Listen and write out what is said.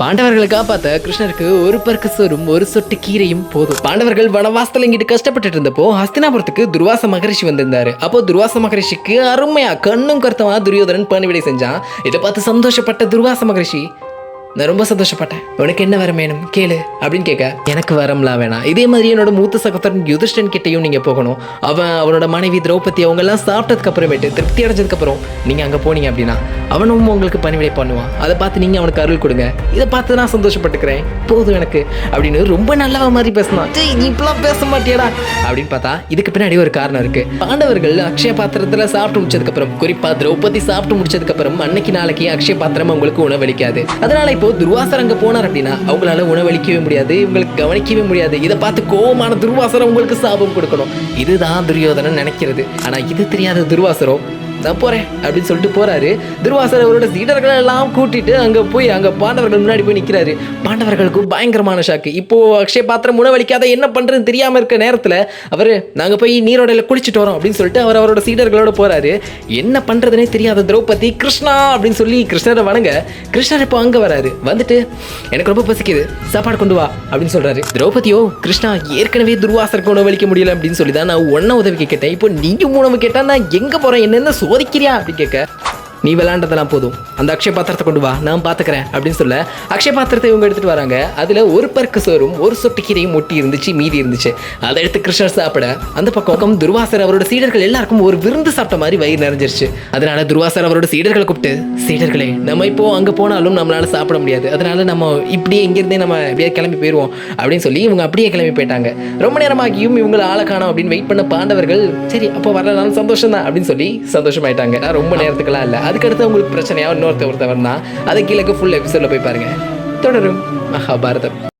பாண்டவர்களை காப்பாத்த கிருஷ்ணருக்கு ஒரு பருக்கு சோறும் ஒரு சொட்டு கீரையும் போதும். பாண்டவர்கள் வனவாசத்துல இங்கிட்டு கஷ்டப்பட்டு இருந்தப்போ ஹஸ்தினாபுரத்துக்கு துர்வாச மகரிஷி வந்திருந்தாரு. அப்போ துர்வாச மகரிஷிக்கு அருமையா கண்ணும் கருத்தமா துரியோதனன் பணிவிடை செஞ்சான். இதை பார்த்து சந்தோஷப்பட்ட துர்வாச மகரிஷி, நான் ரொம்ப சந்தோஷப்பட்டேன், உனக்கு என்ன வரம் வேணும் கேளு அப்படின்னு கேட்க, எனக்கு வரம்லாம் வேணாம், இதே மாதிரி என்னோட மூத்த சகோதரன் யுதிஷ்டன் கிட்டையும் நீங்க போகணும். அவனோட மனைவி திரௌபதி அவங்க எல்லாம் சாப்பிட்டதுக்கு அப்புறமேட்டு திருப்தி அடைஞ்சதுக்கு அப்புறம் நீங்க அங்க போனீங்க அப்படின்னா அவனும் உங்களுக்கு பணிவிடை பண்ணுவான். அதை பார்த்து நீங்க அவனுக்கு அருள் கொடுங்க, இதை பார்த்து நான் சந்தோஷப்பட்டுக்கிறேன், போதும் எனக்கு அப்படின்னு ரொம்ப நல்லவ மாதிரி பேசினான். நீ இப்பெல்லாம் பேச மாட்டியடா அப்படின்னு பார்த்தா இதுக்கு பின்னாடி ஒரு காரணம் இருக்கு. பாண்டவர்கள் அக்ஷய பாத்திரத்துல சாப்பிட்டு முடிச்சதுக்கு அப்புறம், குறிப்பா திரௌபதி சாப்பிட்டு முடிச்சதுக்கு அப்புறம் அன்னைக்கு நாளைக்கு அக்ஷய பாத்திரம் அவங்களுக்கு உணவளிக்காது. அதனால இப்போ துர்வாசர் அங்க போனார் அப்படின்னா அவங்களால உணவளிக்கவே முடியாது, இவங்களுக்கு கவனிக்கவே முடியாது. இதை பார்த்து கோபமான துர்வாசர் உங்களுக்கு சாபம் கொடுக்கணும். இதுதான் துரியோதனன் நினைக்கிறது. ஆனா இது தெரியாத துர்வாசரோ நான் போறேன் அப்படின்னு சொல்லிட்டு போறாரு. துர்வாசர் அவரோட சீடர்கள் எல்லாம் கூட்டிட்டு அங்க போய் அங்க பாண்டவர்கள் முன்னாடி போய் நிக்கிறாரு. பாண்டவர்களுக்கு பயங்கரமான ஷாக்கு. இப்போ அக்ஷய பாத்திரம் உணவளிக்காத என்ன பண்றதுன்னு தெரியாம இருக்க நேரத்துல அவரு நாங்க போய் நீரோடையில குளிச்சுட்டு வரோம் அப்படின்னு சொல்லிட்டு அவரோட சீடர்களோட போறாரு. என்ன பண்றதுனே தெரியாத திரௌபதி கிருஷ்ணா அப்படின்னு சொல்லி கிருஷ்ணரை வணங்க, கிருஷ்ணர் இப்போ அங்க வராரு. வந்துட்டு எனக்கு ரொம்ப பசிக்குது, சாப்பாடு கொண்டு வா அப்படின்னு சொல்றாரு. திரௌபதியோ, கிருஷ்ணா ஏற்கனவே துர்வாசருக்கு உணவளிக்க முடியல அப்படின்னு சொல்லி தான் நான் ஒன்ன உதவி கேட்டேன், இப்போ நீயும் உணவு கேட்டா நான் எங்க போறேன், என்னென்ன சோதிக்கிறியா அப்படின்னு கேட்க, நீ விளையாண்டதெல்லாம் போதும், அந்த அக்ஷய பாத்திரத்தை கொண்டு வா நான் பாத்துக்கிறேன் அப்படின்னு சொல்ல அக்ஷய பாத்திரத்தை இவங்க எடுத்துட்டு வராங்க. அதுல ஒரு பருக்கு சோறும் ஒரு சொட்டு கீரையும் ஒட்டி இருந்துச்சு, மீதி இருந்துச்சு. அதை எடுத்து கிருஷ்ணர் சாப்பிட அந்த பக்கம் துர்வாசர் அவரோட சீடர்கள் எல்லாருக்கும் ஒரு விருந்து சாப்பிட்ட மாதிரி வயிறு நிறைஞ்சிருச்சு. அதனால துர்வாசர் அவரோட சீடர்களை கூப்பிட்டு, சீடர்களே நம்ம இப்போ அங்க போனாலும் நம்மளால சாப்பிட முடியாது, அதனால நம்ம இப்படியே இங்கிருந்தே நம்ம அப்படியே கிளம்பி போயிடுவோம் அப்படின்னு சொல்லி இவங்க அப்படியே கிளம்பி போயிட்டாங்க. ரொம்ப நேரமாகியும் இவங்களை ஆளை காணோம் அப்படின்னு வெயிட் பண்ண பாண்டவர்கள், சரி அப்போ வரலாம் சந்தோஷம் தான் அப்படின்னு சொல்லி சந்தோஷமாயிட்டாங்க. ரொம்ப நேரத்துக்குலாம் இல்லை. அதுக்கடுத்து உங்களுக்கு பிரச்சனையா ஒருத்தவர் தான், அதை கீழே ஃபுல் எபிசோட்ல போய் பாருங்க. தொடரும் மகாபாரதம்.